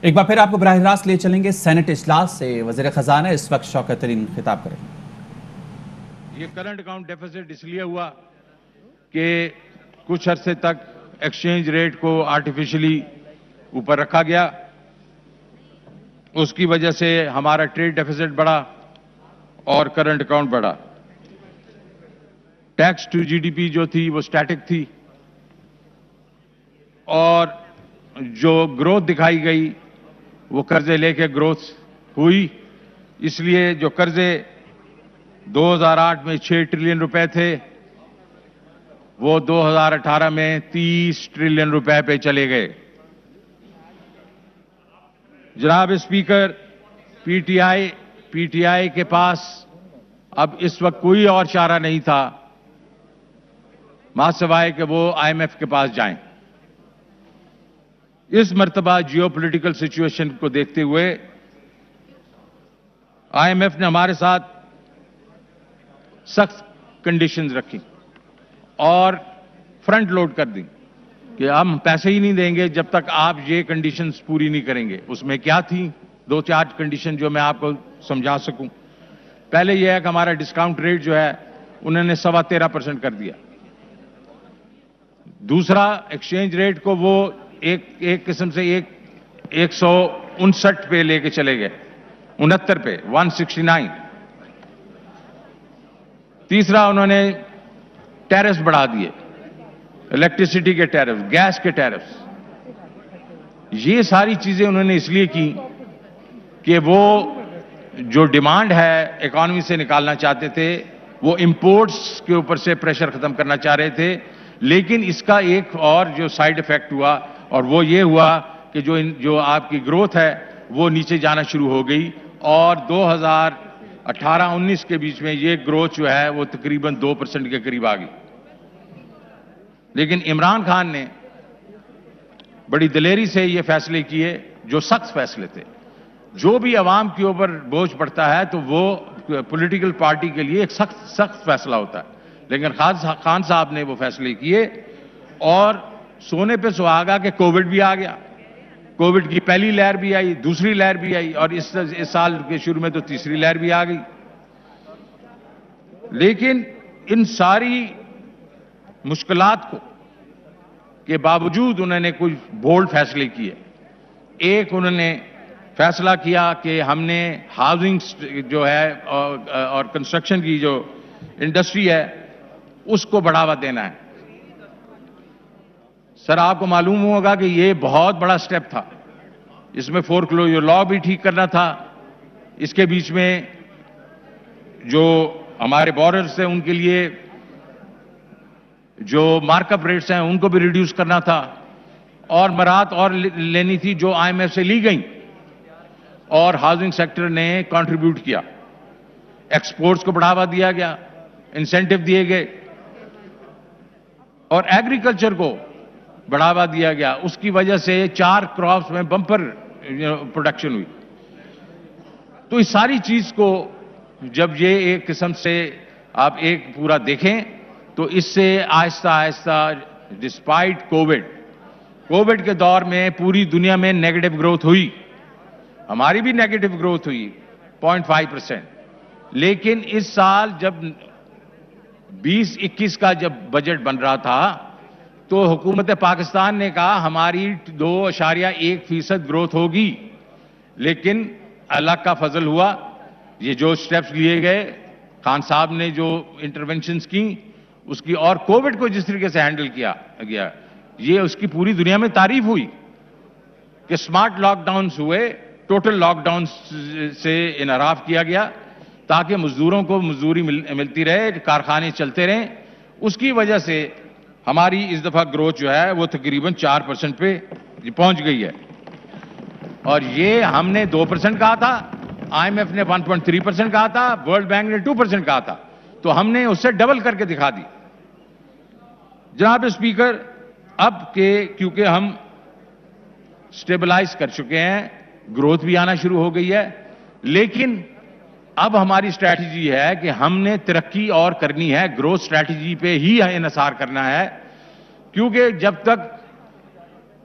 ایک بار پھر آپ کو براہ راست لے چلیں گے سینٹ اجلاس سے۔ وزیر خزانہ اس وقت شوکت ترین خطاب کریں گے۔ یہ کرنٹ اکاؤنٹ ڈیفیسٹ اس لیے ہوا کہ کچھ عرصے تک ایکسچینج ریٹ کو آرٹیفیشلی اوپر رکھا گیا، اس کی وجہ سے ہمارا ٹریڈ ڈیفیسٹ بڑھا اور کرنٹ اکاؤنٹ بڑھا۔ Tax to G D P جو تھی وہ سٹیٹک تھی، اور جو گروتھ دکھائی گئی وہ قرضے لے کے گروتھ ہوئی۔ اس لیے جو قرضے 2008 میں 6 ٹریلین روپے تھے وہ 2018 میں 30 ٹریلین روپے پہ چلے گئے۔ جناب اسپیکر، پی ٹی آئی کے پاس اب اس وقت کوئی اور چارہ نہیں تھا ماں سوائے کہ وہ آئی ایم ایف کے پاس جائیں۔ اس مرتبہ جیو پولیٹیکل سچویشن کو دیکھتے ہوئے آئی ایم ایف نے ہمارے ساتھ سخت کنڈیشنز رکھی اور فرنٹ لوڈ کر دی کہ ہم پیسے ہی نہیں دیں گے جب تک آپ یہ کنڈیشنز پوری نہیں کریں گے۔ اس میں کیا تھی؟ 2-4 کنڈیشن جو میں آپ کو سمجھا سکوں۔ پہلے یہ ہے کہ ہمارا ڈسکاؤنٹ ریٹ جو ہے انہوں نے 13.25% کر دیا۔ دوسرا، ایکسچینج ریٹ کو وہ ایک قسم سے 159 پہ لے کے چلے گئے، 69 پہ 169۔ تیسرا، انہوں نے ٹیرفز بڑھا دیے، الیکٹریسٹی کے ٹیرف، گیس کے ٹیرف۔ یہ ساری چیزیں انہوں نے اس لیے کی کہ وہ جو ڈیمانڈ ہے اکانومی سے نکالنا چاہتے تھے، وہ امپورٹس کے اوپر سے پریشر ختم کرنا چاہ رہے تھے۔ لیکن اس کا ایک اور جو سائیڈ ایفیکٹ ہوا، اور وہ یہ ہوا کہ جو آپ کی گروتھ ہے وہ نیچے جانا شروع ہو گئی، اور 2018-19 کے بیچ میں یہ گروتھ جو ہے وہ تقریباً 2% کے قریب آ گئی۔ لیکن عمران خان نے بڑی دلیری سے یہ فیصلے کیے جو سخت فیصلے تھے۔ جو بھی عوام کے اوپر بوجھ پڑتا ہے تو وہ پولیٹیکل پارٹی کے لیے ایک سخت فیصلہ ہوتا ہے، لیکن خان صاحب نے وہ فیصلے کیے، اور سونے پہ سہاگا کہ کووڈ بھی آ گیا۔ کووڈ کی پہلی لہر بھی آئی، دوسری لہر بھی آئی، اور اس سال کے شروع میں تو تیسری لہر بھی آ گئی۔ لیکن ان ساری مشکلات کے باوجود انہوں نے کچھ بولڈ فیصلے کیے۔ ایک، انہوں نے فیصلہ کیا کہ ہم نے ہاؤسنگ جو ہے اور کنسٹرکشن کی جو انڈسٹری ہے اس کو بڑھاوا دینا ہے۔ سر، آپ کو معلوم ہوگا کہ یہ بہت بڑا سٹیپ تھا۔ اس میں فورکلوجر لا بھی ٹھیک کرنا تھا، اس کے بیچ میں جو ہمارے بوررز ہیں ان کے لیے جو مارک اپ ریٹس ہیں ان کو بھی ریڈیوس کرنا تھا، اور مراعات اور لینی تھی جو آئی ایم ایف سے لی گئیں، اور ہاؤسنگ سیکٹر نے کنٹریبیوٹ کیا۔ ایکسپورٹس کو بڑھاوا دیا گیا، انسینٹو دیے گئے، اور ایگریکلچر کو بڑھاوا دیا گیا۔ اس کی وجہ سے 4 کراپس میں بمپر پروڈکشن ہوئی۔ تو اس ساری چیز کو جب یہ ایک قسم سے آپ ایک پورا دیکھیں تو اس سے آہستہ آہستہ ڈسپائٹ کووڈ کے دور میں پوری دنیا میں نیگیٹو گروتھ ہوئی، ہماری بھی نیگیٹو گروتھ ہوئی 0.5%۔ لیکن اس سال جب 2021 کا جب بجٹ بن رہا تھا تو حکومت پاکستان نے کہا ہماری 2.1% گروتھ ہوگی، لیکن اللہ کا فضل ہوا، یہ جو سٹیپس لیے گئے، خان صاحب نے جو انٹرونشنز کی اس کی، اور کووڈ کو جس طریقے سے ہینڈل کیا گیا، یہ اس کی پوری دنیا میں تعریف ہوئی کہ سمارٹ لاک ڈاؤنز ہوئے، ٹوٹل لاک ڈاؤن سے انحراف کیا گیا تاکہ مزدوروں کو مزدوری ملتی رہے، کارخانے چلتے رہیں۔ اس کی وجہ سے ہماری اس دفعہ گروتھ جو ہے وہ تقریباً 4% پہ پہنچ گئی ہے، اور یہ ہم نے 2% کہا تھا، آئی ایم ایف نے 1.3% کہا تھا، ورلڈ بینک نے 2% کہا تھا، تو ہم نے اس سے ڈبل کر کے دکھا دی۔ جناب اسپیکر، اب کہ کیونکہ ہم سٹیبلائز کر چکے ہیں، گروتھ بھی آنا شروع ہو گئی ہے، لیکن اب ہماری اسٹریٹجی ہے کہ ہم نے ترقی اور کرنی ہے، گروتھ اسٹریٹجی پہ ہی انحصار کرنا ہے، کیونکہ جب تک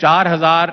4000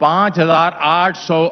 5800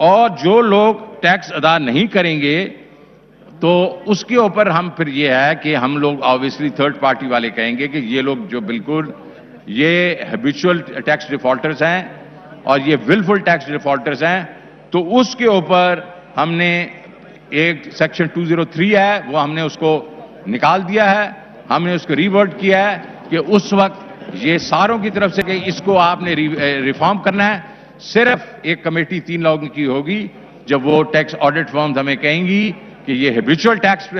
اور جو لوگ ٹیکس ادا نہیں کریں گے تو اس کے اوپر ہم پھر یہ ہے کہ ہم لوگ آبویسلی تھرڈ پارٹی والے کہیں گے کہ یہ لوگ جو بالکل یہ ہیبیچول ٹیکس ڈیفالٹرز ہیں اور یہ ولفل ٹیکس ڈیفالٹرز ہیں، تو اس کے اوپر ہم نے ایک سیکشن 203 ہے وہ ہم نے اس کو نکال دیا ہے، ہم نے اس کو ریورٹ کیا ہے کہ اس وقت یہ ساروں کی طرف سے کہ اس کو آپ نے ریفارم کرنا ہے، صرف ایک کمیٹی 3 لوگوں کی ہوگی جب وہ ٹیکس آڈٹ فرمز ہمیں کہیں گی کہ یہ ہیبیچول ٹیکس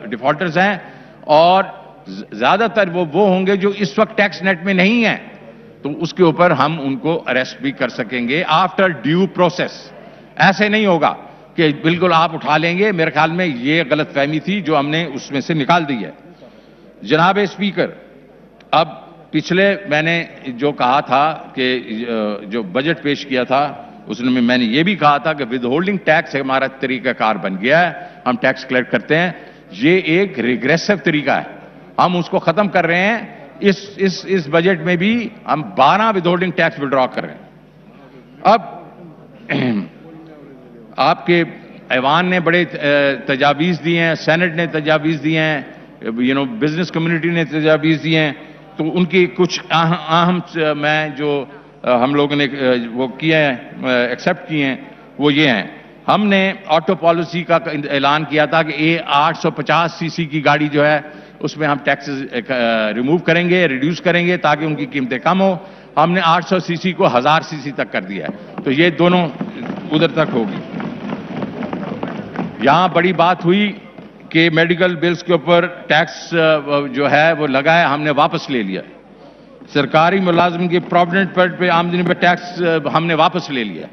ڈیفالٹرز ہیں اور زیادہ تر وہ ہوں گے جو اس وقت ٹیکس نیٹ میں نہیں ہیں، تو اس کے اوپر ہم ان کو اریسٹ بھی کر سکیں گے آفٹر ڈیو پروسیس. ایسے نہیں ہوگا کہ بالکل آپ اٹھا لیں گے. میرے خیال میں یہ غلط فہمی تھی جو ہم نے اس میں سے نکال دی ہے. جناب اسپیکر، اب پچھلے میں نے جو کہا تھا کہ جو بجٹ پیش کیا تھا اس میں نے یہ بھی کہا تھا کہ ود ہولڈنگ ٹیکس ہمارا طریقہ کار بن گیا ہے، ہم ٹیکس کلیکٹ کرتے ہیں. یہ ایک ریگریسو طریقہ ہے، ہم اس کو ختم کر رہے ہیں. اس بجٹ میں بھی ہم 12 ود ہولڈنگ ٹیکس وڈرا کر رہے ہیں. اب آپ کے ایوان نے بڑے تجاویز دی ہیں، سینٹ نے تجاویز دی ہیں، بزنس کمیونٹی نے تجاویز دی ہیں، تو ان کی کچھ اہم میں جو ہم لوگوں نے وہ کیے ہیں ایکسیپٹ کیے ہیں وہ یہ ہیں. ہم نے آٹو پالیسی کا اعلان کیا تھا کہ 850 سی سی کی گاڑی جو ہے اس میں ہم ٹیکسز ریموو کریں گے، ریڈیوس کریں گے تاکہ ان کی قیمتیں کم ہوں. ہم نے 800 سی سی کو 1000 سی سی تک کر دیا ہے، تو یہ دونوں ادھر تک ہوگی. یہاں بڑی بات ہوئی کہ میڈیکل بلز کے اوپر ٹیکس جو ہے وہ لگا ہے، ہم نے واپس لے لیا. سرکاری ملازم کی پروویڈنٹ فنڈ پہ آمدنی پہ ٹیکس ہم نے واپس لے لیا.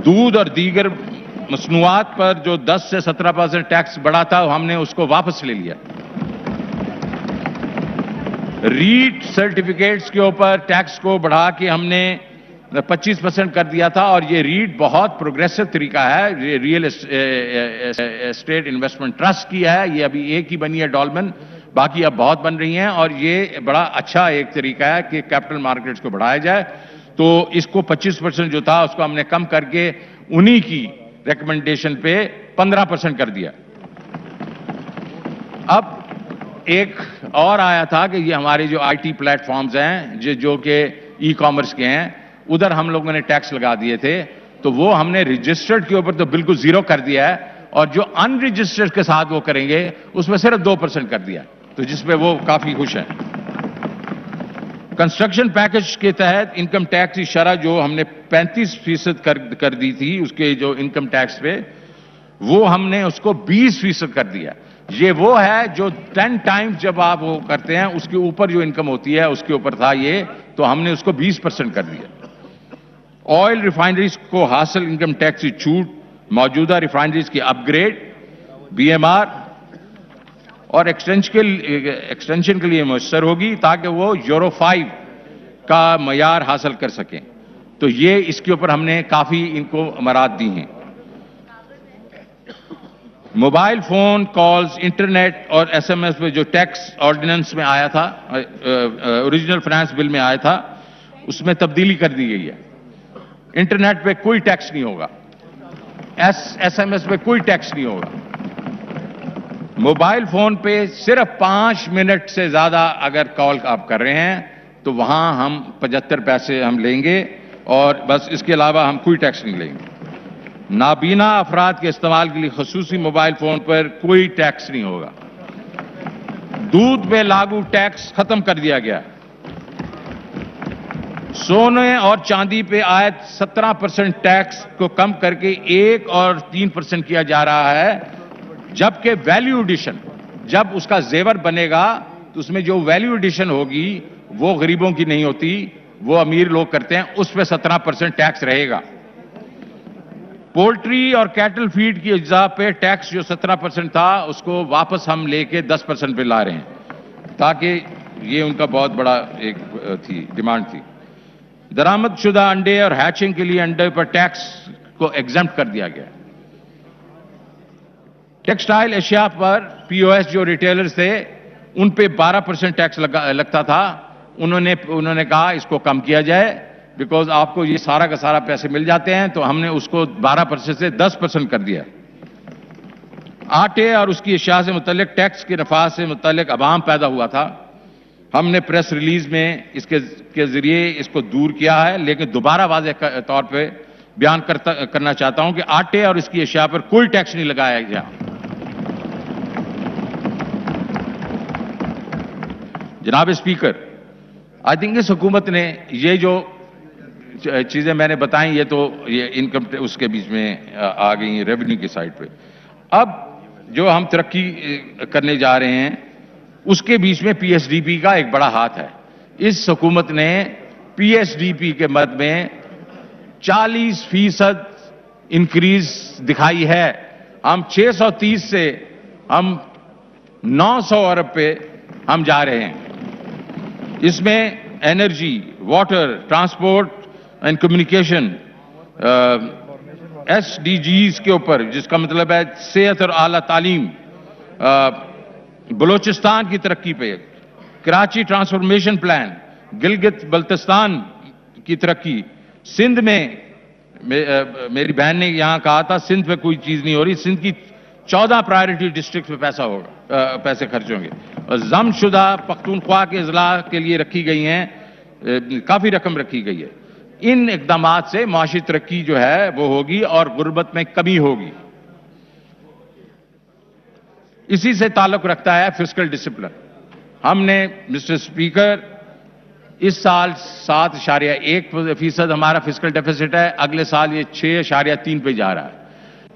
دودھ اور دیگر مصنوعات پر جو 10 سے 17% ٹیکس بڑھا تھا ہم نے اس کو واپس لے لیا. ریٹ سرٹیفکیٹس کے اوپر ٹیکس کو بڑھا کے ہم نے 25% کر دیا تھا، اور یہ ریٹ بہت پروگریسو طریقہ ہے. یہ ریئل اسٹیٹ انویسٹمنٹ ٹرسٹ کی ہے، یہ ابھی ایک ہی بنی ہے ڈالمن، باقی اب بہت بن رہی ہیں، اور یہ بڑا اچھا ایک طریقہ ہے کہ کیپٹل مارکیٹس کو بڑھایا جائے. تو اس کو 25% جو تھا اس کو ہم نے کم کر کے انہی کی ریکمنڈیشن پہ 15% کر دیا. اب ایک اور آیا تھا کہ یہ ہمارے جو آئی ٹی پلیٹ فارمز ہیں جو کہ ای کامرس کے ہیں، ادھر ہم لوگوں نے ٹیکس لگا دیے تھے، تو وہ ہم نے رجسٹرڈ کے اوپر تو بالکل 0 کر دیا ہے، اور جو ان رجسٹرڈ کے ساتھ وہ کریں گے اس میں صرف 2% کر دیا، تو جس پہ وہ کافی خوش ہیں. کنسٹرکشن پیکج کے تحت انکم ٹیکس کی شرح جو ہم نے 35% کر دی تھی اس کے جو انکم ٹیکس پہ، وہ ہم نے اس کو 20% کر دیا. یہ وہ ہے جو 10 ٹائمز جب آپ وہ کرتے ہیں اس کے اوپر جو انکم ہوتی ہے اس کے اوپر تھا یہ، تو ہم نے اس کو 20% کر دیا. آئل ریفائنریز کو حاصل انکم ٹیکس کی چھوٹ موجودہ ریفائنریز کی اپ گریڈ، بی ایم آر اور ایکسٹینشن کے لیے میسر ہوگی تاکہ وہ یورو 5 کا معیار حاصل کر سکیں. تو یہ اس کے اوپر ہم نے کافی ان کو امرات دی ہیں. موبائل فون کالز، انٹرنیٹ اور ایس ایم ایس پہ جو ٹیکس آرڈیننس میں آیا تھا، اوریجنل فائنانس بل میں آیا تھا، اس میں تبدیلی کر دی گئی ہے. انٹرنیٹ پہ کوئی ٹیکس نہیں ہوگا، ایس ایم ایس پہ کوئی ٹیکس نہیں ہوگا. موبائل فون پہ صرف 5 منٹ سے زیادہ اگر کال آپ کر رہے ہیں تو وہاں ہم 75 پیسے ہم لیں گے، اور بس اس کے علاوہ ہم کوئی ٹیکس نہیں لیں گے. نابینا افراد کے استعمال کے لیے خصوصی موبائل فون پر کوئی ٹیکس نہیں ہوگا. دودھ پہ لاگو ٹیکس ختم کر دیا گیا. سونے اور چاندی پہ عائد 17% ٹیکس کو کم کر کے 1 اور 3% کیا جا رہا ہے، جبکہ ویلیو ایڈیشن جب اس کا زیور بنے گا تو اس میں جو ویلیو ایڈیشن ہوگی وہ غریبوں کی نہیں ہوتی، وہ امیر لوگ کرتے ہیں، اس پہ 17% ٹیکس رہے گا. پولٹری اور کیٹل فیڈ کی اجزاء پہ ٹیکس جو 17% تھا اس کو واپس ہم لے کے 10% پہ لا رہے ہیں، تاکہ یہ ان کا بہت بڑا ایک ڈیمانڈ تھی. درآمد شدہ انڈے اور ہیچنگ کے لیے انڈے پر ٹیکس کو ایگزمپٹ کر دیا گیا. ٹیکسٹائل اشیاء پر پی او ایس جو ریٹیلرز تھے ان پہ 12% ٹیکس لگتا تھا، انہوں نے کہا اس کو کم کیا جائے بیکاز آپ کو یہ سارا کا سارا پیسے مل جاتے ہیں، تو ہم نے اس کو 12% سے 10% کر دیا۔ آٹے اور اس کی اشیاء سے متعلق ٹیکس کے نفاذ سے متعلق عوام پیدا ہوا تھا، ہم نے پریس ریلیز میں اس کے ذریعے اس کو دور کیا ہے، لیکن دوبارہ واضح طور پہ بیان کرنا چاہتا ہوں کہ آٹے اور اس کی اشیاء پر کوئی ٹیکس نہیں لگایا گیا۔ جناب اسپیکر، آئی تھنک اس حکومت نے یہ جو چیزیں میں نے بتائیں، یہ تو یہ انکم اس کے بیچ میں آ گئی ریونیو کی سائڈ پہ۔ اب جو ہم ترقی کرنے جا رہے ہیں اس کے بیچ میں پی ایس ڈی پی کا ایک بڑا ہاتھ ہے۔ اس حکومت نے پی ایس ڈی پی کے مد میں 40% انکریز دکھائی ہے۔ ہم 630 سے ہم 900 ارب پہ ہم جا رہے ہیں۔ اس میں energy, water, transport and communication, S D Gs کے اوپر، جس کا مطلب ہے صحت اور اعلیٰ تعلیم، بلوچستان کی ترقی پہ، کراچی ٹرانسفارمیشن پلان، گلگت بلتستان کی ترقی، سندھ میں میری بہن نے یہاں کہا تھا سندھ پہ کوئی چیز نہیں ہو رہی، سندھ کی 14 پرائیورٹی ڈسٹرکٹ پہ پیسے خرچ ہوں گے، اور ضم شدہ پختونخوا کے اضلاع کے لیے رکھی گئی ہیں، کافی رقم رکھی گئی ہے۔ ان اقدامات سے معاشی ترقی جو ہے وہ ہوگی اور غربت میں کمی ہوگی۔ اسی سے تعلق رکھتا ہے فسکل ڈسپلن۔ ہم نے مسٹر اسپیکر اس سال 7.1% ہمارا فسکل ڈیفیسٹ ہے، اگلے سال یہ 6.3 پہ جا رہا ہے۔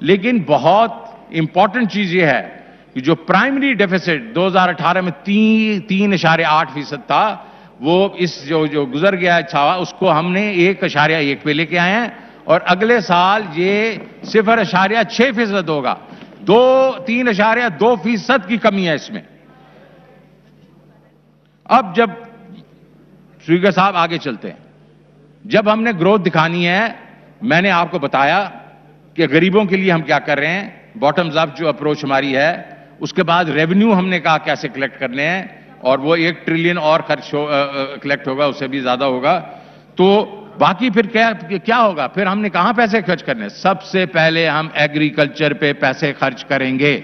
لیکن بہت امپورٹنٹ چیز یہ ہے کہ جو پرائمری ڈیفیسٹ 2018 میں 3.8% تھا، وہ اس جو گزر گیا ہے چھاوا، اس کو ہم نے 1.1 پہ لے کے آئے ہیں، اور اگلے سال یہ 0.6% ہوگا۔ 3.2% کی کمی ہے اس میں۔ اب جب اسپیکر صاحب آگے چلتے ہیں، جب ہم نے گروتھ دکھانی ہے، میں نے آپ کو بتایا کہ غریبوں کے لیے ہم کیا کر رہے ہیں، باٹمز اپ جو اپروچ ہماری ہے، اس کے بعد ریونیو ہم نے کہا کیسے کلیکٹ کرنے ہیں، اور وہ 1 ٹریلین اور خرچ کلیکٹ ہوگا، اس سے بھی زیادہ ہوگا۔ تو باقی پھر کیا ہوگا؟ پھر ہم نے کہاں پیسے خرچ کرنے؟ سب سے پہلے ہم ایگریکلچر پہ پیسے خرچ کریں گے۔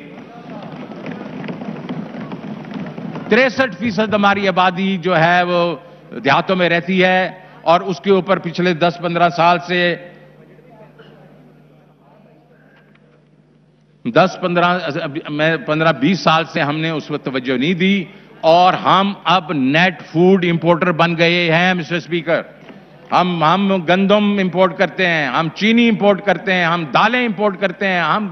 63% ہماری آبادی جو ہے وہ دیہاتوں میں رہتی ہے، اور اس کے اوپر پچھلے 10-15 سال سے 15-20 سال سے ہم نے اس وقت توجہ نہیں دی، اور ہم اب نیٹ فوڈ امپورٹر بن گئے ہیں مسٹر اسپیکر۔ ہم گندم امپورٹ کرتے ہیں، ہم چینی امپورٹ کرتے ہیں، ہم دالیں امپورٹ کرتے ہیں، ہم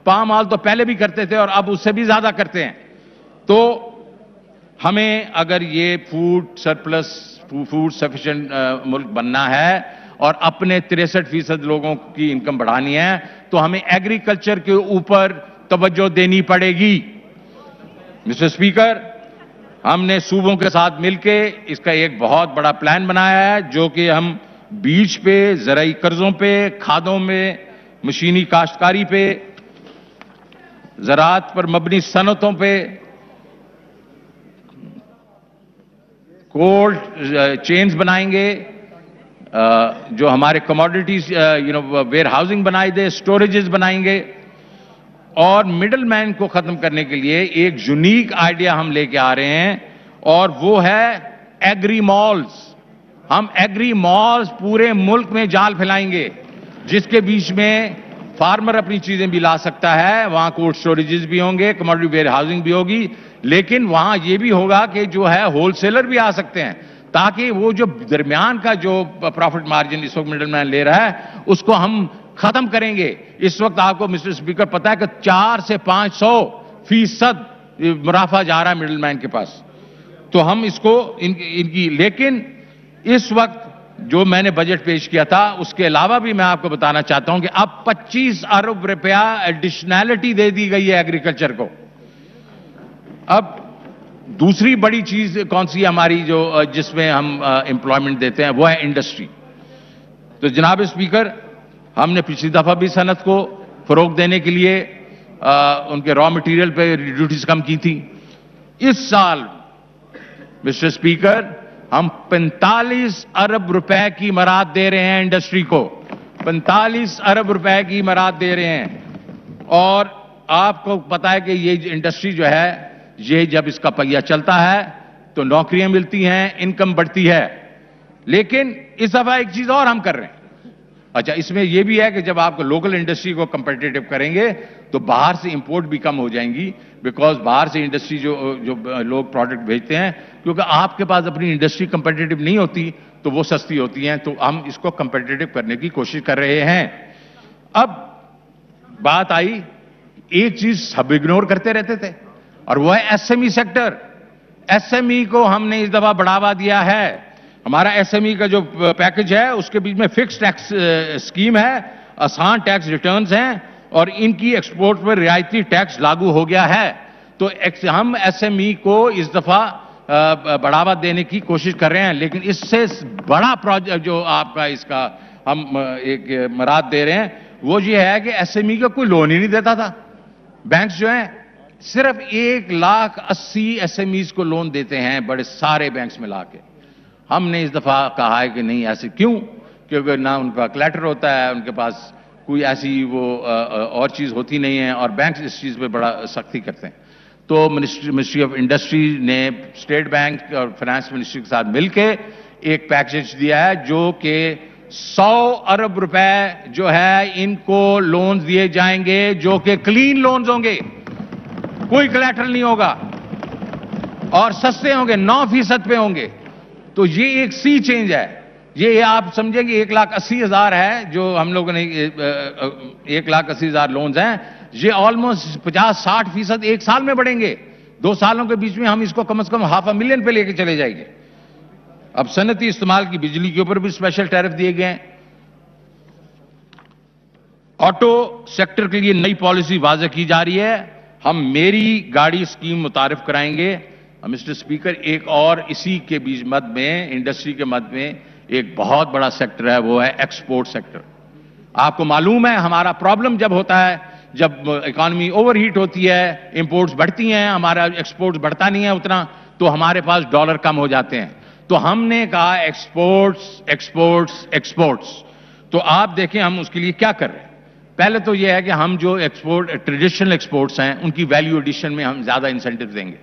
پام آئل تو پہلے بھی کرتے تھے اور اب اس سے بھی زیادہ کرتے ہیں۔ تو ہمیں اگر یہ فوڈ سرپلس، فوڈ سفیشینٹ ملک بننا ہے اور اپنے 63% لوگوں کی انکم بڑھانی ہے، تو ہمیں ایگریکلچر کے اوپر توجہ دینی پڑے گی۔ مسٹر اسپیکر، ہم نے صوبوں کے ساتھ مل کے اس کا ایک بہت بڑا پلان بنایا ہے، جو کہ ہم بیج پہ، زرعی قرضوں پہ، کھادوں میں، مشینی کاشتکاری پہ، زراعت پر مبنی صنعتوں پہ، کولڈ چینز بنائیں گے، جو ہمارے کموڈیٹیز ویئر ہاؤسنگ بنائی دے، سٹوریجز بنائیں گے، اور مڈل مین کو ختم کرنے کے لیے ایک یونیک آئیڈیا ہم لے کے آ رہے ہیں، اور وہ ہے ایگری مالز۔ ہم ایگری مالز پورے ملک میں جال پھیلائیں گے، جس کے بیچ میں فارمر اپنی چیزیں بھی لا سکتا ہے، وہاں کولڈ سٹوریجز بھی ہوں گے، کموڈیٹی ویئر ہاؤسنگ بھی ہوگی، لیکن وہاں یہ بھی ہوگا کہ جو ہے ہول سیلر بھی آ سکتے ہیں، تاکہ وہ جو درمیان کا جو پروفٹ مارجن اس وقت مڈل مین لے رہا ہے اس کو ہم ختم کریں گے۔ اس وقت آپ کو مسٹر اسپیکر پتا ہے کہ 400 سے 500% منافع جا رہا ہے مڈل مین کے پاس، تو ہم اس کو ان کی، لیکن اس وقت جو میں نے بجٹ پیش کیا تھا اس کے علاوہ بھی میں آپ کو بتانا چاہتا ہوں کہ اب 25 ارب روپیہ ایڈیشنلٹی دے دی گئی ہے ایگریکلچر کو۔ اب دوسری بڑی چیز کون سی ہماری جو جس میں ہم امپلائمنٹ دیتے ہیں، وہ ہے انڈسٹری۔ تو جناب اسپیکر، ہم نے پچھلی دفعہ بھی صنعت کو فروغ دینے کے لیے ان کے را مٹیریل پہ ڈیوٹیز کم کی تھی۔ اس سال مسٹر اسپیکر ہم 45 ارب روپے کی امارات دے رہے ہیں انڈسٹری کو, 45 ارب روپے کی امارات دے رہے ہیں. اور آپ کو پتا ہے کہ یہ انڈسٹری جو ہے, یہ جب اس کا پہیہ چلتا ہے تو نوکریاں ملتی ہیں, انکم بڑھتی ہے. لیکن اس دفعہ ایک چیز اور ہم کر رہے ہیں. اچھا, اس میں یہ بھی ہے کہ جب آپ کو لوکل انڈسٹری کو کمپیٹیٹو کریں گے تو باہر سے امپورٹ بھی کم ہو جائیں گی, بیکاز باہر سے انڈسٹری جو لوگ پروڈکٹ بھیجتے ہیں, کیونکہ آپ کے پاس اپنی انڈسٹری کمپیٹیٹو نہیں ہوتی تو وہ سستی ہوتی ہیں. تو ہم اس کو کمپیٹیٹو کرنے کی کوشش کر رہے ہیں. اب بات آئی, ایک چیز سب اگنور کرتے رہتے تھے اور وہ ہے S M E sector. S M E کو ہم نے اس دفعہ بڑھاوا دیا ہے. ہمارا ایس ایم ای کا جو پیکج ہے اس کے بیچ میں فکس ٹیکس اسکیم ہے, آسان ٹیکس ریٹرنز ہیں اور ان کی ایکسپورٹ پر رعایتی ٹیکس لاگو ہو گیا ہے. تو ہم ایس ایم ای کو اس دفعہ بڑھاوا دینے کی کوشش کر رہے ہیں. لیکن اس سے بڑا پروجیکٹ جو آپ کا اس کا ہم ایک مراد دے رہے ہیں وہ یہ ہے کہ ایس ایم ای کا کوئی لون ہی نہیں دیتا تھا. بینکس جو ہیں صرف 1,80,000 ایس ایم ایز کو لون دیتے ہیں, بڑے سارے بینکس ملا کے. ہم نے اس دفعہ کہا ہے کہ نہیں, ایسے کیوں؟ کیونکہ نہ ان کا کلیٹر ہوتا ہے, ان کے پاس کوئی ایسی وہ اور چیز ہوتی نہیں ہے, اور بینکس اس چیز پہ بڑا سختی کرتے ہیں. تو منسٹری آف انڈسٹری نے اسٹیٹ بینک اور فائنانس منسٹری کے ساتھ مل کے ایک پیکیج دیا ہے جو کہ 100 ارب روپے جو ہے ان کو لونز دیے جائیں گے, جو کہ کلین لونز ہوں گے, کوئی کلیٹرل نہیں ہوگا اور سستے ہوں گے, 9% پہ ہوں گے. تو یہ ایک سی چینج ہے. یہ آپ سمجھیں کہ 1,80,000 ہے جو ہم لوگوں نے 1,80,000 لونز ہیں, یہ آلموسٹ 50-60% ایک سال میں بڑھیں گے. 2 سالوں کے بیچ میں ہم اس کو کم از کم 500,000 پہ لے کے چلے جائیں گے. اب صنعتی استعمال کی بجلی کے اوپر بھی اسپیشل ٹیرف دیے گئے ہیں. آٹو سیکٹر کے لیے نئی پالیسی واضح کی جا رہی ہے. ہم میری گاڑی اسکیم متعارف کرائیں گے. مسٹر اسپیکر, ایک اور اسی کے بیچ مد میں انڈسٹری کے مد میں ایک بہت بڑا سیکٹر ہے, وہ ہے ایکسپورٹ سیکٹر. آپ کو معلوم ہے ہمارا پرابلم جب ہوتا ہے, جب اکانومی اوور ہیٹ ہوتی ہے, امپورٹس بڑھتی ہیں, ہمارا ایکسپورٹس بڑھتا نہیں ہے اتنا, تو ہمارے پاس ڈالر کم ہو جاتے ہیں. تو ہم نے کہا ایکسپورٹس ایکسپورٹس ایکسپورٹس. تو آپ دیکھیں ہم اس کے لیے کیا کر رہے ہیں. پہلے تو یہ ہے کہ ہم جو ٹریڈیشنل ایکسپورٹس ہیں ان کی ویلیو ایڈیشن میں ہم زیادہ انسینٹیو دیں گے,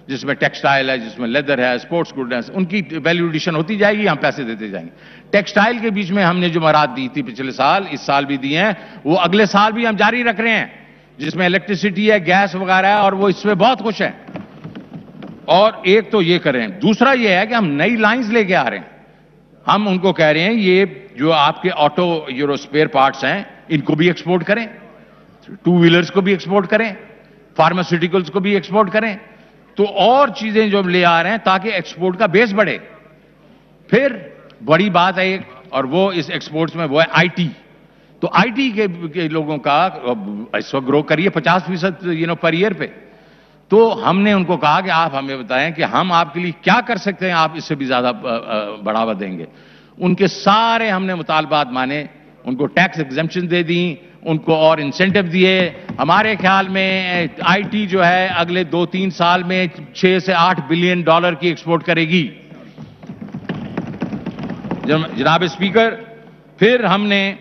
جس میں ٹیکسٹائل ہے, جس میں لیدر ہے, اسپورٹس گڈ ہے, ان کی ویلیو ایڈیشن ہوتی جائے گی, ہم پیسے دیتے جائیں گے. ٹیکسٹائل کے بیچ میں ہم نے جو مراد دی تھی پچھلے سال, اس سال بھی دی ہیں, وہ اگلے سال بھی ہم جاری رکھ رہے ہیں, جس میں الیکٹریسٹی ہے, گیس وغیرہ ہے, اور وہ اس میں بہت خوش ہیں. اور ایک تو یہ کر رہے ہیں. دوسرا یہ ہے کہ ہم نئی لائنز لے کے آ رہے ہیں. ہم ان کو کہہ رہے ہیں یہ جو آپ کے آٹو یورو اسپیئر پارٹس ہیں ان کو بھی ایکسپورٹ کریں, 2 ویلرز کو بھی ایکسپورٹ کریں, فارماسیوٹیکلز کو بھی ایکسپورٹ کریں. تو اور چیزیں جو ہم لے آ رہے ہیں تاکہ ایکسپورٹ کا بیس بڑھے. پھر بڑی بات ہے ایک, اور وہ اس ایکسپورٹس میں وہ ہے آئی ٹی. تو آئی ٹی کے لوگوں کا اس وقت گرو کریے 50% پر ایئر پہ. تو ہم نے ان کو کہا کہ آپ ہمیں بتائیں کہ ہم آپ کے لیے کیا کر سکتے ہیں, آپ اس سے بھی زیادہ بڑھاوا دیں گے. ان کے سارے ہم نے مطالبات مانے, ان کو ٹیکس ایگزمپشن دے دیں, ان کو اور انسینٹیو دیے. ہمارے خیال میں آئی ٹی جو ہے اگلے 2-3 سال میں 6 سے 8 بلین ڈالر کی ایکسپورٹ کرے گی. جناب اسپیکر, پھر ہم نے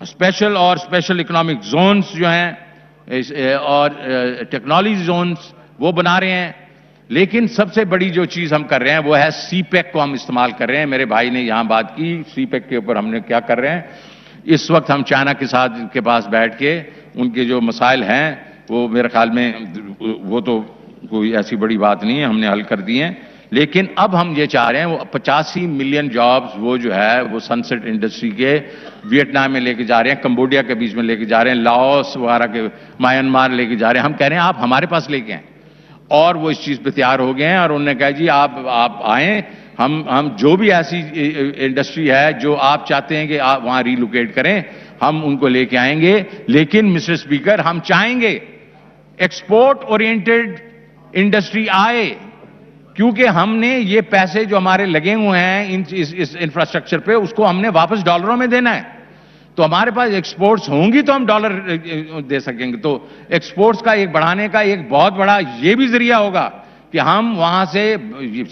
اسپیشل اور اسپیشل اکنامک زونز جو ہیں اور ٹیکنالوجی زونز وہ بنا رہے ہیں. لیکن سب سے بڑی جو چیز ہم کر رہے ہیں وہ ہے سی پیک کو ہم استعمال کر رہے ہیں. میرے بھائی نے یہاں بات کی سی پیک کے اوپر, ہم نے کیا کر رہے ہیں. اس وقت ہم چائنا کے ساتھ کے پاس بیٹھ کے ان کے جو مسائل ہیں وہ میرے خیال میں وہ تو کوئی ایسی بڑی بات نہیں ہے, ہم نے حل کر دی ہیں. لیکن اب ہم یہ چاہ رہے ہیں وہ 85 ملین جابز وہ جو ہے وہ سنسٹ انڈسٹری کے ویٹنام میں لے کے جا رہے ہیں, کمبوڈیا کے بیچ میں لے کے جا رہے ہیں, لاؤس وغیرہ کے میانمار لے کے جا رہے ہیں. ہم کہہ رہے ہیں آپ ہمارے پاس لے کے آئیں, اور وہ اس چیز پہ تیار ہو گئے ہیں. اور انہوں نے کہا جی آپ آئیں, ہم جو بھی ایسی انڈسٹری ہے جو آپ چاہتے ہیں کہ آپ وہاں ریلوکیٹ کریں, ہم ان کو لے کے آئیں گے. لیکن مسٹر اسپیکر, ہم چاہیں گے ایکسپورٹ اورینٹڈ انڈسٹری آئے, کیونکہ ہم نے یہ پیسے جو ہمارے لگے ہوئے ہیں اس انفراسٹرکچر پہ, اس کو ہم نے واپس ڈالروں میں دینا ہے. تو ہمارے پاس ایکسپورٹس ہوں گی تو ہم ڈالر دے سکیں گے. تو ایکسپورٹس کا ایک بڑھانے کا ایک بہت بڑا یہ بھی ذریعہ ہوگا کہ ہم وہاں سے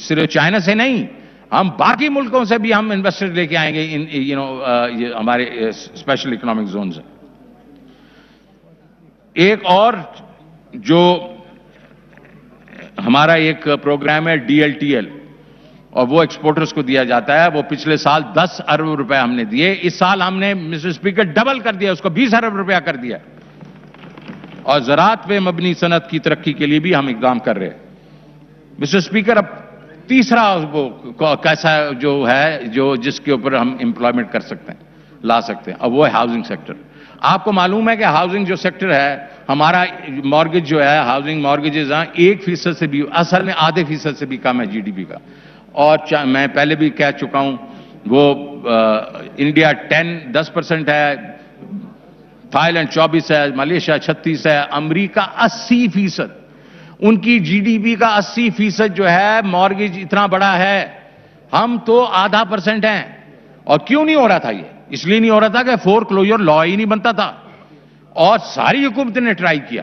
صرف چائنا سے نہیں، ہم باقی ملکوں سے بھی ہم انویسٹر لے کے آئیں گے یہ ہمارے اسپیشل اکنامک زونز ہیں۔ ایک اور جو ہمارا ایک پروگرام ہے DLTL، اور وہ ایکسپورٹرز کو دیا جاتا ہے، وہ پچھلے سال 10 ارب روپے ہم نے دیے، اس سال ہم نے مسٹر اسپیکر ڈبل کر دیا، اس کو 20 ارب روپیہ کر دیا، اور زراعت پہ مبنی صنعت کی ترقی کے لیے بھی ہم اقدام کر رہے ہیں۔ مسٹر اسپیکر، اب تیسرا وہ کیسا جو ہے جس کے اوپر ہم امپلائمنٹ کر سکتے ہیں، لا سکتے ہیں، اب وہ ہے ہاؤسنگ سیکٹر۔ آپ کو معلوم ہے کہ ہاؤسنگ جو سیکٹر ہے ہمارا، مارگیج جو ہے، ہاؤسنگ مارگیجز 1% سے بھی، اصل میں آدھے فیصد سے بھی کم ہے GDP کا، اور میں پہلے بھی کہہ چکا ہوں، وہ انڈیا 10% ہے، تھائی لینڈ 24 ہے، ملیشیا 36 ہے، امریکہ 80%، ان کی GDP کا 80% جو ہے مارگیج اتنا بڑا ہے، ہم تو آدھا % ہیں۔ اور کیوں نہیں ہو رہا تھا یہ؟ اس لیے نہیں ہو رہا تھا کہ فور کلوجر لا ہی نہیں بنتا تھا، اور ساری حکومت نے ٹرائی کیا،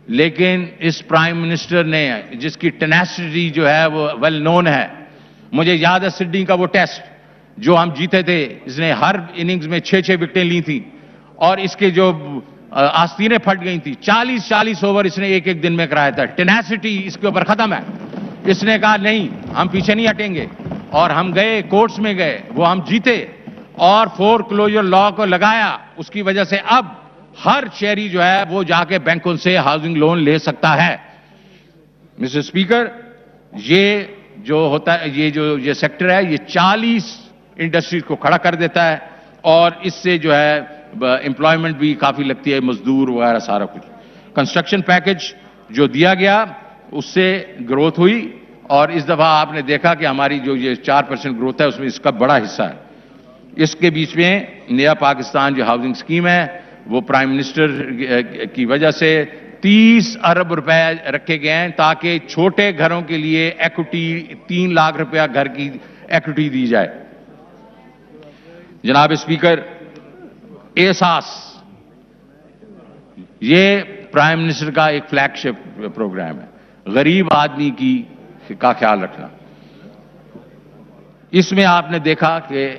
لیکن اس پرائم منسٹر نے، جس کی ٹینیسٹی جو ہے وہ ویل نون ہے، مجھے یاد ہے سڈنی کا وہ ٹیسٹ جو ہم جیتے تھے، اس نے ہر اننگز میں 6 وکٹیں لی تھیں، اور اس کے جو آستینیں پھٹ گئی تھی، 40 اوور اس نے ایک دن میں کرایا تھا۔ ٹینیسٹی اس کے اوپر ختم ہے۔ اس نے کہا نہیں، ہم پیچھے نہیں ہٹیں گے، اور ہم گئے، کورٹس میں گئے، وہ ہم جیتے، اور فور کلوجر لا کو لگایا۔ اس کی وجہ سے اب ہر شہری جو ہے وہ جا کے بینکوں سے ہاؤسنگ لون لے سکتا ہے۔ مسٹر اسپیکر، یہ جو ہوتا ہے، یہ سیکٹر ہے، یہ 40 انڈسٹریز کو کھڑا کر دیتا ہے، اور اس سے جو ہے امپلائمنٹ بھی کافی لگتی ہے، مزدور وغیرہ سارا کچھ۔ کنسٹرکشن پیکج جو دیا گیا، اس سے گروتھ ہوئی، اور اس دفعہ آپ نے دیکھا کہ ہماری جو یہ 4% گروتھ ہے، اس میں اس کا بڑا حصہ ہے۔ اس کے بیچ میں نیا پاکستان جو ہاؤسنگ اسکیم ہے، وہ پرائم منسٹر کی وجہ سے 30 ارب روپے رکھے گئے ہیں، تاکہ چھوٹے گھروں کے لیے ایکوٹی 3 لاکھ روپیہ گھر کی ایکوٹی دی جائے۔ جناب اسپیکر، احساس، یہ پرائم منسٹر کا ایک فلیگ شپ پروگرام ہے، غریب آدمی کا خیال رکھنا۔ اس میں آپ نے دیکھا کہ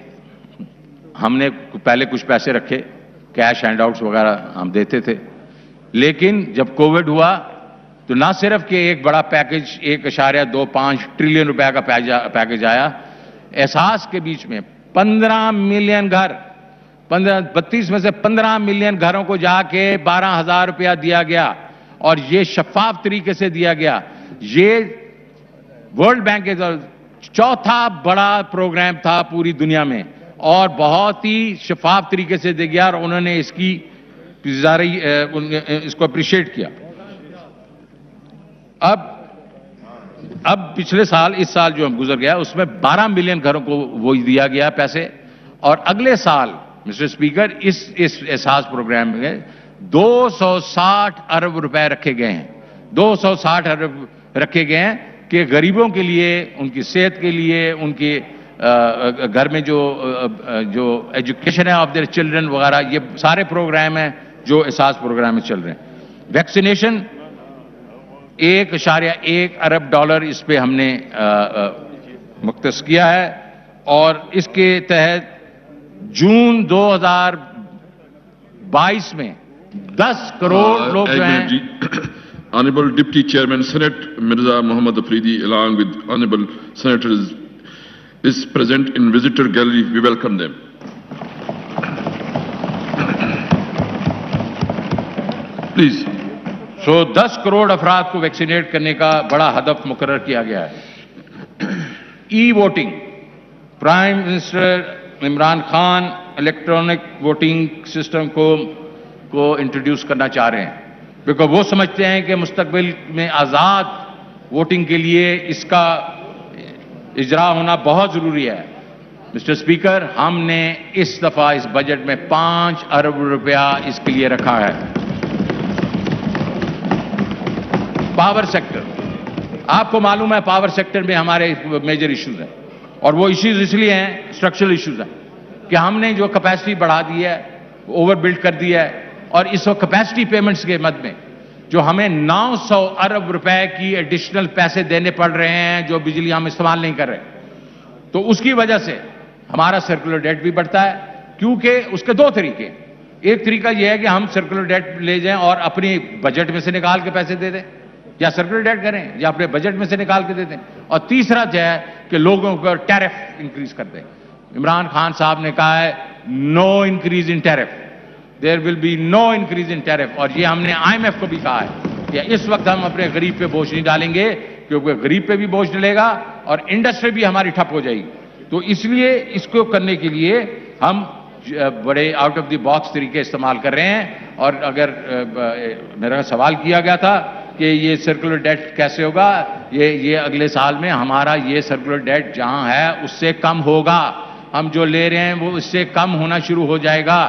ہم نے پہلے کچھ پیسے رکھے، کیش ہینڈ آؤٹس وغیرہ ہم دیتے تھے، لیکن جب کووڈ ہوا تو نہ صرف کہ ایک بڑا پیکج 1.25 ٹریلین روپے کا پیکج آیا، احساس کے بیچ میں 15 ملین گھر، 32 میں سے 15 ملین گھروں کو جا کے 12,000 روپیہ دیا گیا، اور یہ شفاف طریقے سے دیا گیا۔ یہ ورلڈ بینک کے چوتھا بڑا پروگرام تھا پوری دنیا میں، اور بہت ہی شفاف طریقے سے دیا گیا، اور انہوں نے اس کو اپریشیٹ کیا۔ اب پچھلے سال، اس سال جو ہم گزر گیا، اس میں 12 ملین گھروں کو وہ دیا گیا پیسے، اور اگلے سال مسٹر اسپیکر اس احساس پروگرام میں 260 ارب روپے رکھے گئے ہیں، 260 ارب رکھے گئے ہیں کہ غریبوں کے لیے، ان کی صحت کے لیے، ان کے گھر میں جو ایجوکیشن ہے آف دیئر چلڈرن وغیرہ، یہ سارے پروگرام ہیں جو احساس پروگرام میں چل رہے ہیں۔ ویکسینیشن 1.1 ارب ڈالر اس پہ ہم نے مختص کیا ہے، اور اس کے تحت جون 2022 میں 10 کروڑ لوگ جو ہیں۔ Honorable Deputy Chairman Senate Mirza Muhammad Afridi, along with Honorable Senators, is present in visitor gallery. We welcome them. Please. So 10 crore افراد کو ویکسینیٹ کرنے کا بڑا ہدف مقرر کیا گیا ہے۔ E voting, prime minister Imran Khan electronic voting system کو انٹروڈیوس کرنا چاہ رہے ہیں، کیونکہ وہ سمجھتے ہیں کہ مستقبل میں آزاد ووٹنگ کے لیے اس کا اجرا ہونا بہت ضروری ہے۔ مسٹر اسپیکر، ہم نے اس دفعہ اس بجٹ میں 5 ارب روپیہ اس کے لیے رکھا ہے۔ پاور سیکٹر، آپ کو معلوم ہے پاور سیکٹر میں ہمارے میجر ایشوز ہیں، اور وہ ایشوز اس لیے ہیں، اسٹرکچرل ایشوز ہیں، کہ ہم نے جو کیپیسٹی بڑھا دی ہے، اوور بلڈ کر دی ہے، اور اس وقت کیپیسٹی پیمنٹس کے مد میں جو ہمیں 900 ارب روپے کی ایڈیشنل پیسے دینے پڑ رہے ہیں جو بجلی ہم استعمال نہیں کر رہے. تو اس کی وجہ سے ہمارا سرکولر ڈیٹ بھی بڑھتا ہے, کیونکہ اس کے دو طریقے. ایک طریقہ یہ ہے کہ ہم سرکولر ڈیٹ لے جائیں اور اپنی بجٹ میں سے نکال کے پیسے دے دیں, یا سرکولر ڈیٹ کریں یا اپنے بجٹ میں سے نکال کے دے دیں. اور تیسرا جو ہے کہ لوگوں کو ٹیرف انکریز کر دیں. عمران خان صاحب نے کہا ہے no increase in tariff, there will be no increase in tariff. اور یہ ہم نے IMF کو بھی کہا ہے کہ اس وقت ہم اپنے غریب پہ بوجھ نہیں ڈالیں گے, کیونکہ غریب پہ بھی بوجھ ڈلے گا اور انڈسٹری بھی ہماری ٹھپ ہو جائے گی. تو اس لیے اس کو کرنے کے لیے ہم بڑے آؤٹ آف دی باکس طریقے استعمال کر رہے ہیں. اور اگر میرا سوال کیا گیا تھا کہ یہ سرکولر ڈیٹ کیسے ہوگا, یہ اگلے سال میں ہمارا یہ سرکولر ڈیٹ جہاں ہے اس سے کم ہوگا. ہم جو لے رہے ہیں وہ اس سے کم ہونا شروع ہو جائے گا.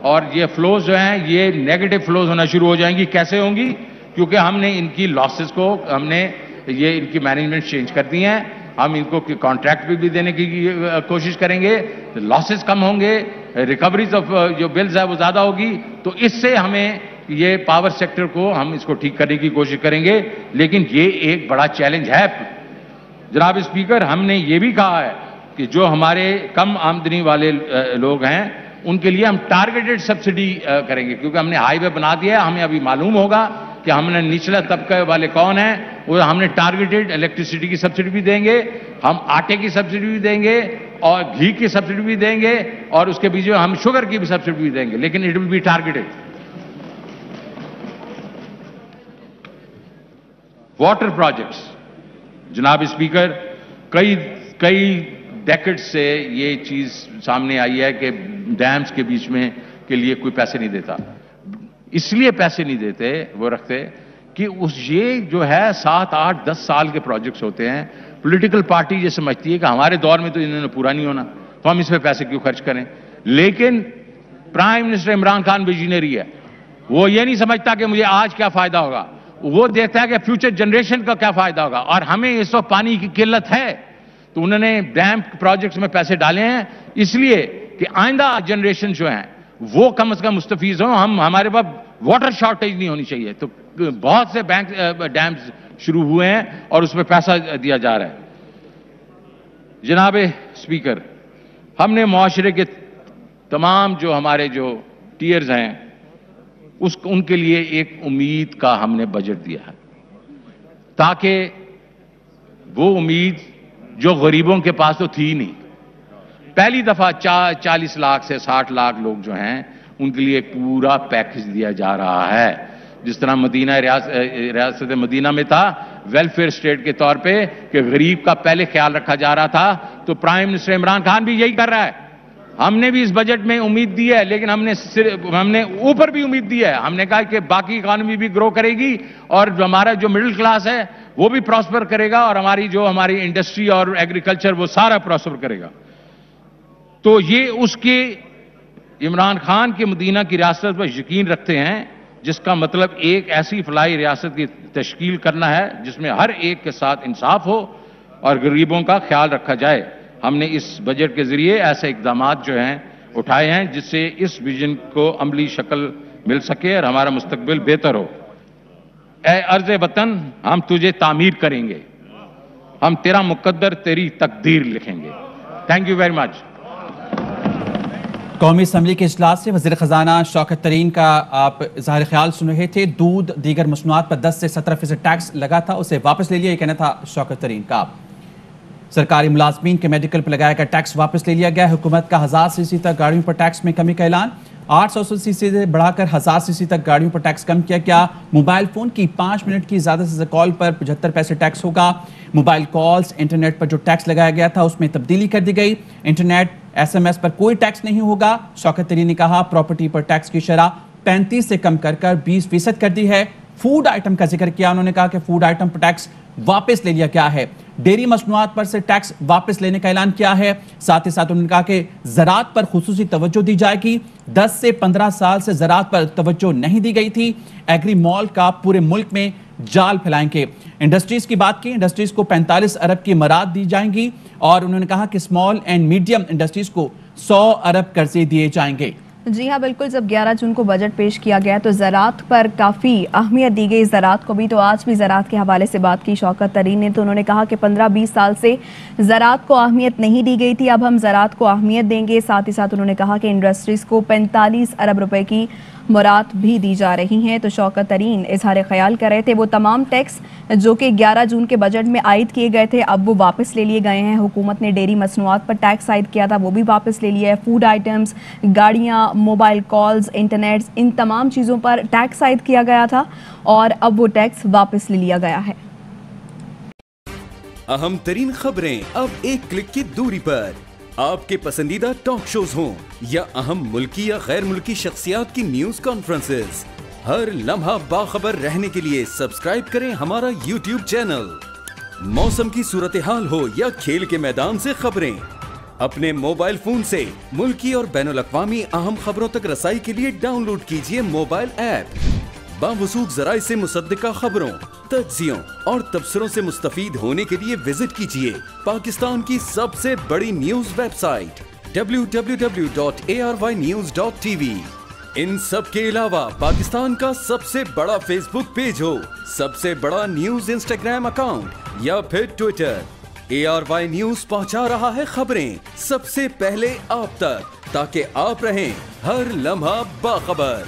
اور یہ فلوز جو ہیں یہ نیگیٹو فلوز ہونا شروع ہو جائیں گی. کیسے ہوں گی؟ کیونکہ ہم نے ان کی لاسز کو ان کی مینجمنٹ چینج کر دی ہیں. ہم ان کو کانٹریکٹ بھی دینے کی کوشش کریں گے, لاسز کم ہوں گے, ریکوریز آف جو بلز ہے وہ زیادہ ہوگی. تو اس سے ہمیں یہ پاور سیکٹر کو ہم اس کو ٹھیک کرنے کی کوشش کریں گے. لیکن یہ ایک بڑا چیلنج ہے جناب اسپیکر. ہم نے یہ بھی کہا ہے کہ جو ہمارے کم آمدنی والے لوگ ہیں ان کے لیے ہم ٹارگیٹڈ سبسڈی کریں گے, کیونکہ ہم نے ہائی وے بنا دیا ہے. ہمیں ابھی معلوم ہوگا کہ ہم نے نچلا طبقے والے کون ہیں, وہ ہم نے ٹارگیٹڈ الیکٹریسٹی کی سبسڈی بھی دیں گے, ہم آٹے کی سبسڈی بھی دیں گے اور گھی کی سبسڈی بھی دیں گے, اور اس کے بیچ میں ہم شوگر کی بھی سبسڈی بھی دیں گے, لیکن it will be targeted. Water projects جناب اسپیکر, کئی ڈیکڈ سے یہ چیز سامنے آئی ہے کہ ڈیمز کے بیچ میں کے لیے کوئی پیسے نہیں دیتا. اس لیے پیسے نہیں دیتے وہ رکھتے کہ یہ جو ہے 7, 8, 10 سال کے پروجیکٹس ہوتے ہیں. پولیٹیکل پارٹی یہ سمجھتی ہے کہ ہمارے دور میں تو انہوں نے پورا نہیں ہونا, تو ہم اس پہ پیسے کیوں خرچ کریں. لیکن prime minister Imran Khan visionary ہے, وہ یہ نہیں سمجھتا کہ مجھے آج کیا فائدہ ہوگا, وہ دیکھتا ہے کہ فیوچر جنریشن کا کیا فائدہ ہوگا. اور ہمیں اس وقت پانی کی قلت ہے, تو انہوں نے ڈیم پروجیکٹس میں پیسے ڈالے ہیں اس لیے کہ آئندہ جنریشن جو ہیں وہ کم از کم مستفیض ہوں. ہمارے پاس واٹر شارٹیج نہیں ہونی چاہیے. تو بہت سے ڈیمز شروع ہوئے ہیں اور اس میں پیسہ دیا جا رہا ہے. جناب اسپیکر, ہم نے معاشرے کے تمام جو ہمارے جو ٹیئرز ہیں ان کے لیے ایک امید کا ہم نے بجٹ دیا ہے, تاکہ وہ امید جو غریبوں کے پاس تو تھی نہیں. پہلی دفعہ 40 لاکھ سے 60 لاکھ لوگ جو ہیں ان کے لیے ایک پورا پیکج دیا جا رہا ہے. جس طرح ریاست مدینہ میں تھا ویلفیئر اسٹیٹ کے طور پہ کہ غریب کا پہلے خیال رکھا جا رہا تھا, تو پرائم منسٹر عمران خان بھی یہی کر رہا ہے. ہم نے بھی اس بجٹ میں امید دی ہے, لیکن ہم نے اوپر بھی امید دی ہے. ہم نے کہا کہ باقی اکانومی بھی گرو کرے گی اور ہمارا جو مڈل کلاس ہے وہ بھی پراسپر کرے گا, اور ہماری انڈسٹری اور ایگریکلچر وہ سارا پراسپر کرے گا. تو یہ اس کے عمران خان کے مدینہ کی ریاست پر یقین رکھتے ہیں, جس کا مطلب ایک ایسی فلاحی ریاست کی تشکیل کرنا ہے جس میں ہر ایک کے ساتھ انصاف ہو اور غریبوں کا خیال رکھا جائے. ہم نے اس بجٹ کے ذریعے ایسے اقدامات جو ہیں اٹھائے ہیں جس سے اس ویژن کو عملی شکل مل سکے اور ہمارا مستقبل بہتر ہو. اے ارض وطن, ہم تجھے تعمیر کریں گے, ہم تیرا مقدر تیری تقدیر لکھیں گے. Thank you very much. قومی اسمبلی کے اجلاس سے وزیر خزانہ شوکت ترین کا آپ اظہار خیال سن رہے تھے. دودھ دیگر مصنوعات پر 10 سے 17% ٹیکس لگا تھا, اسے واپس لے لیا, یہ کہنا تھا شوکت ترین کا. سرکاری ملازمین کے میڈیکل پر لگایا گیا ٹیکس واپس لے لیا گیا. حکومت کا 1000 cc تک گاڑیوں پر ٹیکس میں کمی کا اعلان. 800 cc سے بڑھا کر 1000 cc تک گاڑیوں پر ٹیکس کم کیا گیا. موبائل فون کی 5 منٹ کی زیادہ سے زیادہ کال پر 75 پیسے ٹیکس ہوگا. موبائل کالز انٹرنیٹ پر جو ٹیکس لگایا گیا تھا اس میں تبدیلی کر دی گئی. انٹرنیٹ SMS پر کوئی ٹیکس نہیں ہوگا. شوکت ترین نے کہا پراپرٹی پر ٹیکس کی شرح 35 سے کم کر 20% کر دی ہے. فوڈ آئٹم کا ذکر کیا, انہوں نے کہا کہ فوڈ آئٹم پر ٹیکس واپس لے لیا گیا ہے. ڈیری مصنوعات پر سے ٹیکس واپس لینے کا اعلان کیا ہے. ساتھ ہی ساتھ انہوں نے کہا کہ زراعت پر خصوصی توجہ دی جائے گی. 10 سے 15 سال سے زراعت پر توجہ نہیں دی گئی تھی. ایگری مال کا پورے ملک میں جال پھیلائیں گے. انڈسٹریز کی بات کی, انڈسٹریز کو 45 ارب کی مراعات دی جائیں گی, اور انہوں نے کہا کہ اسمال اینڈ میڈیم انڈسٹریز کو 100 ارب قرضے دیے جائیں گے. جی ہاں بالکل، جب 11 جون کو بجٹ پیش کیا گیا تو زراعت پر کافی اہمیت دی گئی. زراعت کو بھی تو آج بھی زراعت کے حوالے سے بات کی شوکت ترین نے، تو انہوں نے کہا کہ 15-20 سال سے زراعت کو اہمیت نہیں دی گئی تھی، اب ہم زراعت کو اہمیت دیں گے. ساتھ ہی ساتھ انہوں نے کہا کہ انڈسٹریز کو 45 ارب روپے کی مراد بھی دی جا رہی ہیں. تو شوکت ترین اظہار خیال کر رہے تھے وہ تمام ٹیکس جو کہ 11 جون کے بجٹ میں عائد کیے گئے تھے اب وہ واپس لے لیے گئے ہیں. حکومت نے ڈیری مصنوعات پر ٹیکس عائد کیا تھا، وہ بھی واپس لے لیا ہے. فوڈ آئٹمز، گاڑیاں، موبائل کالز، انٹرنیٹ، ان تمام چیزوں پر ٹیکس عائد کیا گیا تھا اور اب وہ ٹیکس واپس لے لیا گیا ہے. اہم ترین خبریں اب ایک کلک کی دوری پر. آپ کے پسندیدہ ٹاک شوز ہوں یا اہم ملکی یا غیر ملکی شخصیات کی نیوز کانفرنسز، ہر لمحہ باخبر رہنے کے لیے سبسکرائب کریں ہمارا یوٹیوب چینل. موسم کی صورتحال ہو یا کھیل کے میدان سے خبریں، اپنے موبائل فون سے ملکی اور بین الاقوامی اہم خبروں تک رسائی کے لیے ڈاؤن لوڈ کیجیے موبائل ایپ. باوثوق ذرائع سے مصدقہ خبروں، تجزیوں اور تبصروں سے مستفید ہونے کے لیے وزٹ کیجیے پاکستان کی سب سے بڑی نیوز ویب سائٹ www.arYnews.tv. ان سب کے علاوہ پاکستان کا سب سے بڑا فیس بک پیج ہو، سب سے بڑا نیوز انسٹاگرام اکاؤنٹ یا پھر ٹویٹر، ARY نیوز پہنچا رہا ہے خبریں سب سے پہلے آپ تک، تاکہ آپ رہیں ہر لمحہ باخبر.